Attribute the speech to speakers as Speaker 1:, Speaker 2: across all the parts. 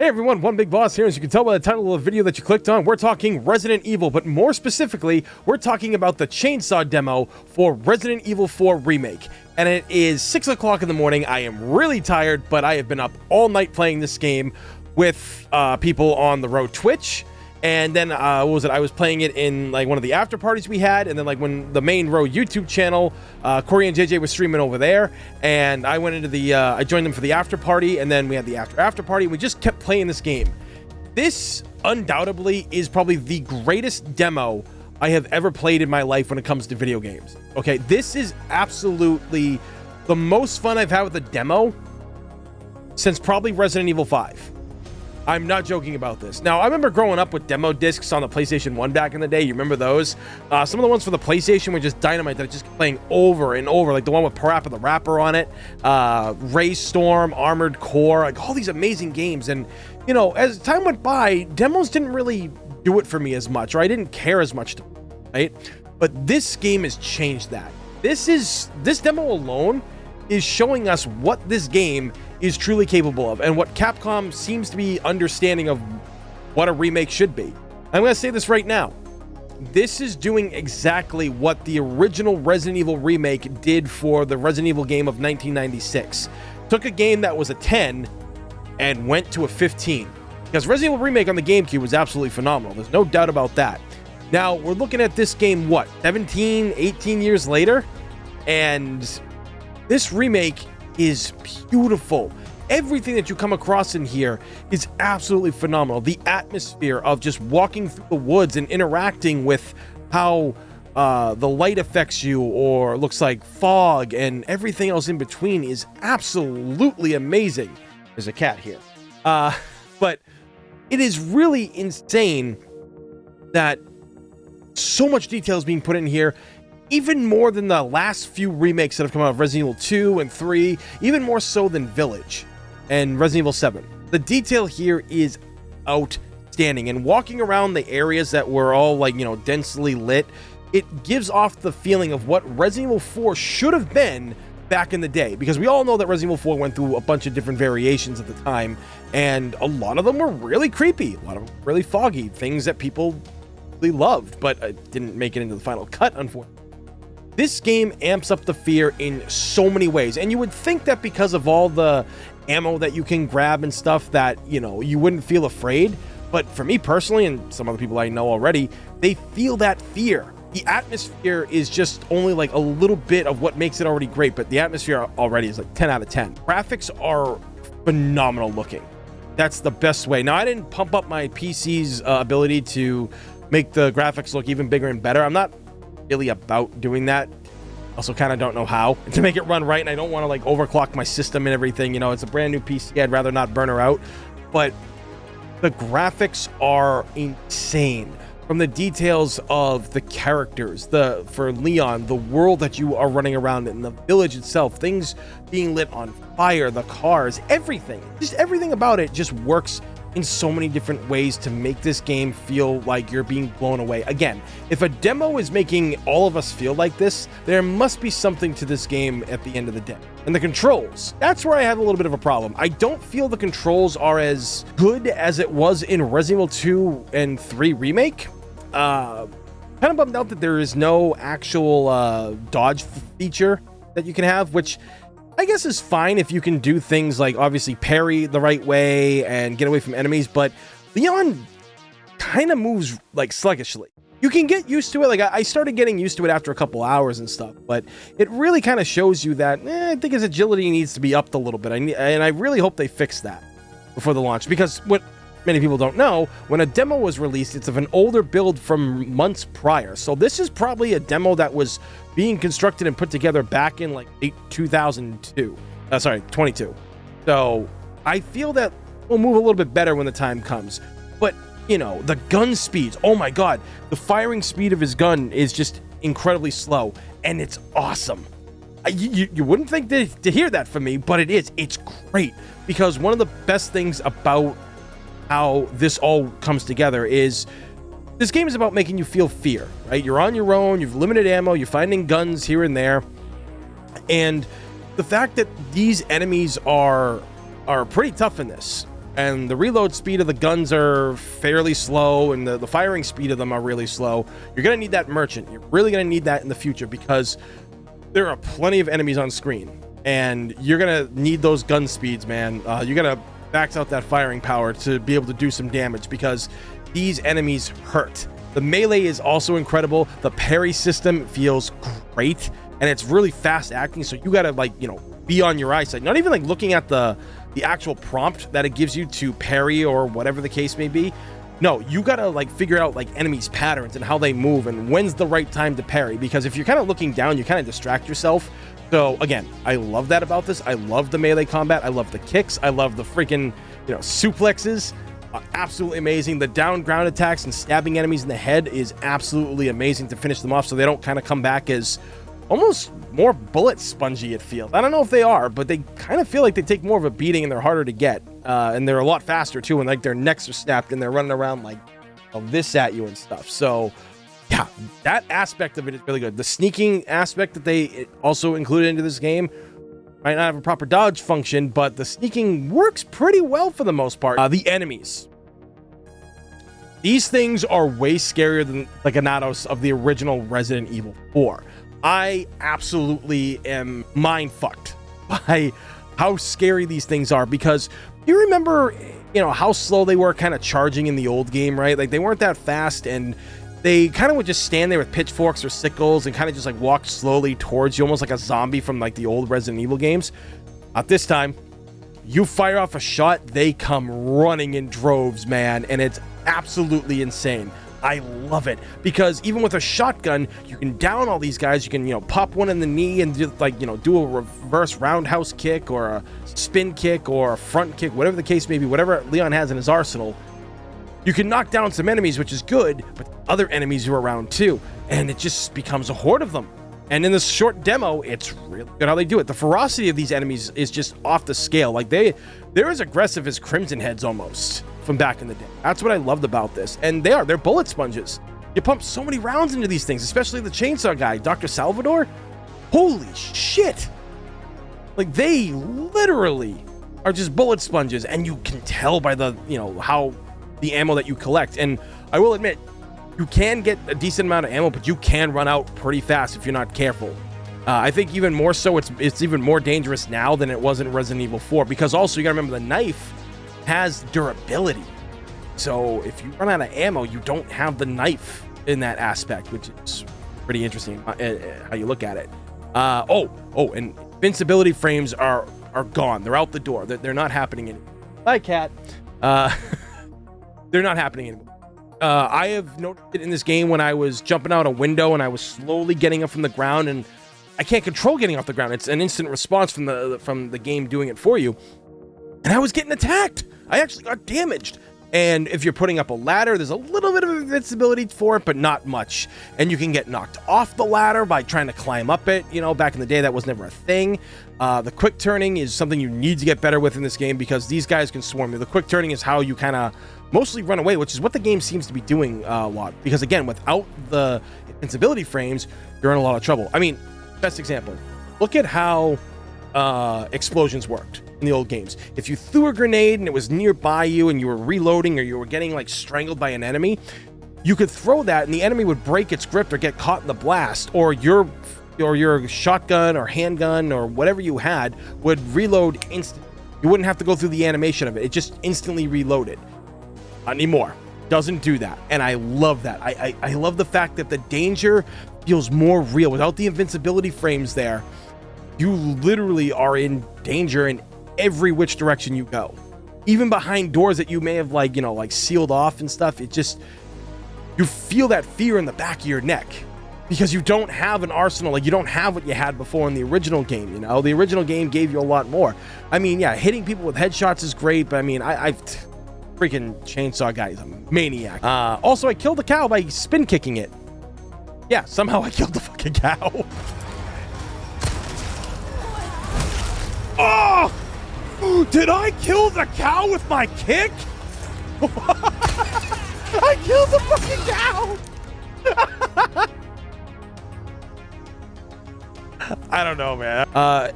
Speaker 1: Hey everyone, One Big Boss here. As you can tell by the title of the video that you clicked on, we're talking Resident Evil, but more specifically, we're talking about the chainsaw demo for Resident Evil 4 Remake. And it is 6 o'clock in the morning. I am really tired, but I have been up all night playing this game with people on the Road Twitch. And then, what was it? I was playing it in like one of the after parties we had, and then like when the main Row YouTube channel, Corey and JJ was streaming over there, and I went into the, I joined them for the after party, and then we had the after party, and we just kept playing this game. This undoubtedly is probably the greatest demo I have ever played in my life when it comes to video games. Okay, this is absolutely the most fun I've had with a demo since probably Resident Evil 5. I'm not joking about this. Now, I remember growing up with demo discs on the PlayStation 1 back in the day. You remember those? Some of the ones for the PlayStation were just dynamite that I just kept playing over and over, like the one with Parappa the Rapper on it, Ray Storm, Armored Core, like all these amazing games. And, you know, as time went by, demos didn't really do it for me as much, or I didn't care as much, right? But this game has changed that. This demo alone is showing us what this game is truly capable of and what Capcom seems to be understanding of what a remake should be. I'm going to say this right now. This is doing exactly what the original Resident Evil remake did for the Resident Evil game of 1996. Took a game that was a 10 and went to a 15. Because Resident Evil Remake on the GameCube was absolutely phenomenal. There's no doubt about that. Now, we're looking at this game, what, 17, 18 years later? And this remake is beautiful. Everything that you come across in here is absolutely phenomenal. The atmosphere of just walking through the woods and interacting with how the light affects you, or looks like fog, and everything else in between is absolutely amazing. There's a cat here. But it is really insane that so much detail is being put in here. Even more than the last few remakes that have come out of Resident Evil 2 and 3, even more so than Village and Resident Evil 7. The detail here is outstanding, and walking around the areas that were all like, you know, densely lit, it gives off the feeling of what Resident Evil 4 should have been back in the day, because we all know that Resident Evil 4 went through a bunch of different variations at the time, and a lot of them were really creepy, a lot of them were really foggy, things that people really loved, but didn't make it into the final cut, unfortunately. This game amps up the fear in so many ways, and you would think that because of all the ammo that you can grab and stuff that, you know, you wouldn't feel afraid. But for me personally, and some other people I know already, they feel that fear. The atmosphere is just only like a little bit of what makes it already great, but the atmosphere already is like 10 out of 10. Graphics are phenomenal looking. That's the best way. Now, I didn't pump up my PC's ability to make the graphics look even bigger and better. I'm not really about doing that. Also kind of don't know how to make it run right, and I don't want to like overclock my system and everything. You know, it's a brand new PC. I'd rather not burn her out. But the graphics are insane. From the details of the characters, for Leon, the world that you are running around in, the village itself, things being lit on fire, the cars, everything. Just everything about it just works in so many different ways to make this game feel like you're being blown away. Again, if a demo is making all of us feel like this, there must be something to this game at the end of the day. And the controls, that's where I have a little bit of a problem. I don't feel the controls are as good as it was in Resident Evil 2 and 3 Remake. Kind of bummed out that there is no actual dodge feature that you can have, which I guess is fine if you can do things like obviously parry the right way and get away from enemies, but Leon kind of moves like sluggishly. You can get used to it. Like I started getting used to it after a couple hours and stuff, but it really kind of shows you that I think his agility needs to be upped a little bit. And I really hope they fix that before the launch, because what many people don't know, when a demo was released, it's of an older build from months prior. So this is probably a demo that was being constructed and put together back in like 2022. 22. So I feel that we'll move a little bit better when the time comes. But, you know, the gun speeds, oh my God, the firing speed of his gun is just incredibly slow, and it's awesome. You wouldn't think to hear that from me, but it is. It's great, because one of the best things about how this all comes together is this game is about making you feel fear, right? You're on your own, you've limited ammo, you're finding guns here and there, and the fact that these enemies are pretty tough in this. and the reload speed of the guns are fairly slow, and the firing speed of them are really slow, you're going to need that merchant. You're really going to need that in the future because there are plenty of enemies on screen, and you're going to need those gun speeds, man. You got to max out that firing power to be able to do some damage because these enemies hurt. The melee is also incredible. The parry system feels great, and it's really fast acting, so you got to, like, you know, be on your eyesight. Not even like looking at the actual prompt that it gives you to parry or whatever the case may be. No, you gotta like figure out like enemies' patterns and how they move and when's the right time to parry, because if you're kind of looking down, you kind of distract yourself. So again, I love that about this. I love the melee combat. I love the kicks. I love the freaking, you know, suplexes. Absolutely amazing. The down ground attacks and stabbing enemies in the head is absolutely amazing to finish them off, so they don't kind of come back as almost more bullet spongy, it feels. I don't know if they are, but they kind of feel like they take more of a beating and they're harder to get. And they're a lot faster too, and like their necks are snapped and they're running around like this at you and stuff. So yeah, that aspect of it is really good. The sneaking aspect that they also included into this game might not have a proper dodge function, but the sneaking works pretty well for the most part. The enemies. These things are way scarier than the Ganados of the original Resident Evil 4. I absolutely am mind-fucked by how scary these things are, because you remember, you know, how slow they were kind of charging in the old game, right? Like, they weren't that fast, and they kind of would just stand there with pitchforks or sickles and kind of just like walk slowly towards you, almost like a zombie from like the old Resident Evil games. At this time, you fire off a shot, they come running in droves, man, and it's absolutely insane. I love it, because even with a shotgun, you can down all these guys. You can, you know, pop one in the knee and do, like, you know, do a reverse roundhouse kick or a spin kick or a front kick, whatever the case may be, whatever Leon has in his arsenal. You can knock down some enemies, which is good, but other enemies are around too, and it just becomes a horde of them. And in this short demo, it's really good how they do it. The ferocity of these enemies is just off the scale. Like, they're as aggressive as Crimson Heads almost from back in the day. That's what I loved about this. And they're bullet sponges. You pump so many rounds into these things, especially the chainsaw guy, Dr. Salvador. Holy shit. Like, they literally are just bullet sponges, and you can tell by the, you know, how the ammo that you collect. And I will admit, you can get a decent amount of ammo, but you can run out pretty fast if you're not careful. I think even more so, it's even more dangerous now than it was in Resident Evil 4, because also you gotta remember the knife has durability. So if you run out of ammo, you don't have the knife in that aspect, which is pretty interesting how you look at it. And invincibility frames are gone. They're out the door. They're not happening anymore. Bye, cat. They're not happening anymore. I have noticed it in this game when I was jumping out a window and I was slowly getting up from the ground, and I can't control getting off the ground. It's an instant response from the game doing it for you. And I was getting attacked. I actually got damaged. And if you're putting up a ladder, there's a little bit of invincibility for it, but not much. And you can get knocked off the ladder by trying to climb up it. You know, back in the day, that was never a thing. The quick turning is something you need to get better with in this game, because these guys can swarm you. The quick turning is how you kind of mostly run away, which is what the game seems to be doing a lot. Because again, without the invincibility frames, you're in a lot of trouble. I mean, best example, look at how explosions worked in the old games. If you threw a grenade and it was nearby you and you were reloading, or you were getting like strangled by an enemy, you could throw that and the enemy would break its grip or get caught in the blast, or your shotgun or handgun or whatever you had would reload instantly. You wouldn't have to go through the animation of it. It just instantly reloaded. Not anymore. Doesn't do that. And I love that. I love the fact that the danger feels more real. Without the invincibility frames there, you literally are in danger in every which direction you go. Even behind doors that you may have like, you know, like sealed off and stuff, it just, you feel that fear in the back of your neck, because you don't have an arsenal. Like, you don't have what you had before in the original game. You know, the original game gave you a lot more. I mean, yeah, hitting people with headshots is great, but I mean, I've freaking chainsaw guy is a maniac. Also, I killed a cow by spin kicking it. Yeah, somehow I killed the fucking cow. Oh! Did I kill the cow with my kick? I killed the fucking cow! I don't know, man.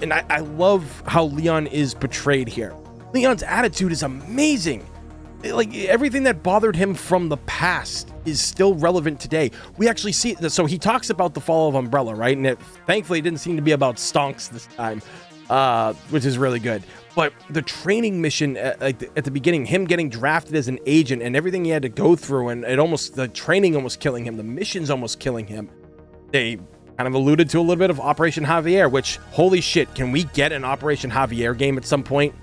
Speaker 1: And I love how Leon is portrayed here. Leon's attitude is amazing. Like, everything that bothered him from the past is still relevant today. We actually see it. So he talks about the fall of Umbrella, right? And thankfully it didn't seem to be about stonks this time, which is really good. But the training mission at the beginning, him getting drafted as an agent and everything he had to go through, and the training almost killing him, the missions almost killing him. They kind of alluded to a little bit of Operation Javier, which, holy shit, can we get an Operation Javier game at some point?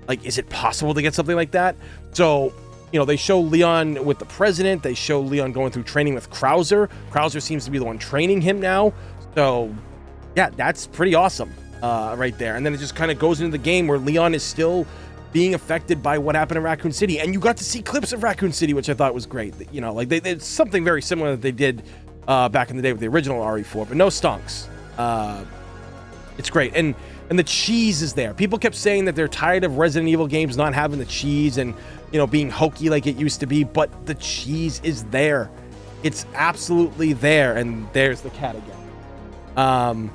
Speaker 1: Like, is it possible to get something like that? So, you know, they show Leon with the president. They show Leon going through training with Krauser. Krauser seems to be the one training him now. So, yeah, that's pretty awesome right there. And then it just kind of goes into the game where Leon is still being affected by what happened in Raccoon City. And you got to see clips of Raccoon City, which I thought was great. You know, like, it's something very similar that they did back in the day with the original RE4, but no stonks. It's great. And the cheese is there. People kept saying that they're tired of Resident Evil games not having the cheese and, you know, being hokey like it used to be, but the cheese is there. It's absolutely there. And there's the cat again.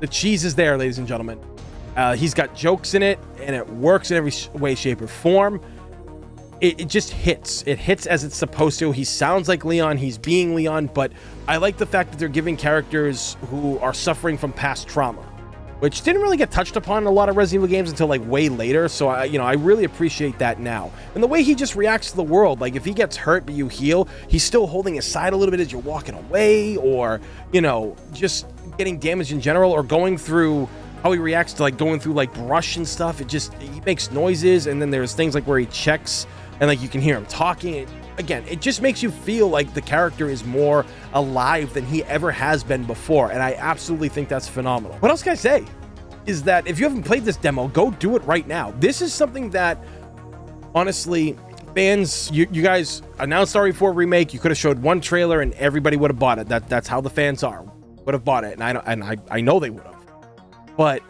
Speaker 1: The cheese is there, ladies and gentlemen. He's got jokes in it, and it works in every way, shape, or form. It just hits. It hits as it's supposed to. He sounds like Leon. He's being Leon, but I like the fact that they're giving characters who are suffering from past trauma, which didn't really get touched upon in a lot of Resident Evil games until like way later. So I really appreciate that now. And the way he just reacts to the world, like if he gets hurt but you heal, he's still holding his side a little bit as you're walking away, or, you know, just getting damaged in general, or going through how he reacts to like going through like brush and stuff. He makes noises, and then there's things like where he checks and like you can hear him talking. Again, it just makes you feel like the character is more alive than he ever has been before, and I absolutely think that's phenomenal. What else can I say is that if you haven't played this demo, go do it right now. This is something that, honestly, fans, you guys announced RE4 Remake. You could have showed one trailer and everybody would have bought it. That's how the fans are. Would have bought it, and I know they would have. But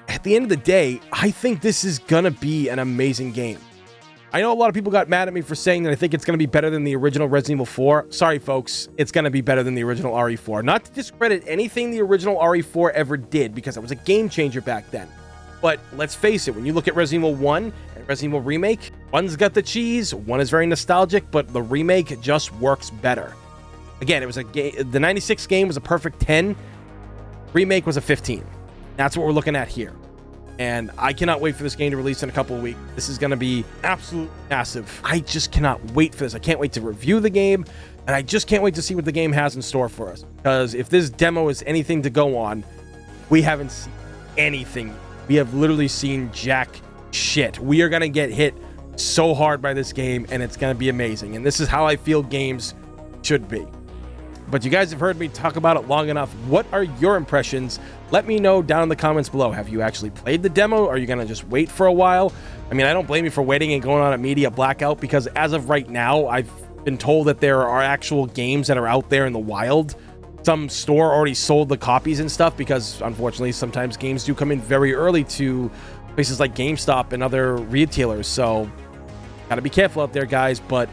Speaker 1: at the end of the day, I think this is gonna be an amazing game. I know a lot of people got mad at me for saying that I think it's going to be better than the original Resident Evil 4. Sorry, folks. It's going to be better than the original RE4. Not to discredit anything the original RE4 ever did, because it was a game changer back then. But let's face it, when you look at Resident Evil 1 and Resident Evil Remake, one's got the cheese, one is very nostalgic, but the remake just works better. Again, it was the 96 game was a perfect 10. Remake was a 15. That's what we're looking at here. And I cannot wait for this game to release in a couple of weeks. This is going to be absolutely massive. I just cannot wait for this. I can't wait to review the game, and I just can't wait to see what the game has in store for us. Because if this demo is anything to go on, we haven't seen anything. We have literally seen jack shit. We are going to get hit so hard by this game, and it's going to be amazing. And this is how I feel games should be. But you guys have heard me talk about it long enough. What are your impressions? Let me know down in the comments below. Have you actually played the demo? Are you going to just wait for a while? I mean, I don't blame you for waiting and going on a media blackout, because as of right now, I've been told that there are actual games that are out there in the wild. Some store already sold the copies and stuff, because unfortunately, sometimes games do come in very early to places like GameStop and other retailers. So gotta be careful out there, guys. But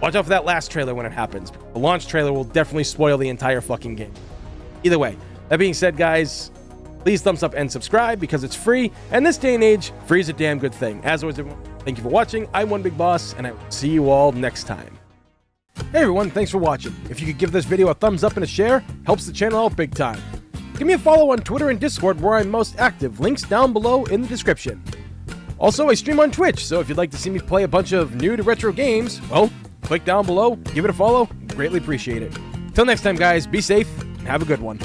Speaker 1: watch out for that last trailer when it happens. The launch trailer will definitely spoil the entire fucking game. Either way, that being said, guys, please thumbs up and subscribe, because it's free. And this day and age, free is a damn good thing. As always, everyone, thank you for watching. I'm One Big Boss, and I will see you all next time. Hey everyone, thanks for watching. If you could give this video a thumbs up and a share, helps the channel out big time. Give me a follow on Twitter and Discord, where I'm most active. Links down below in the description. Also, I stream on Twitch, so if you'd like to see me play a bunch of new to retro games, well, click down below, give it a follow, greatly appreciate it. Till next time, guys, be safe and have a good one.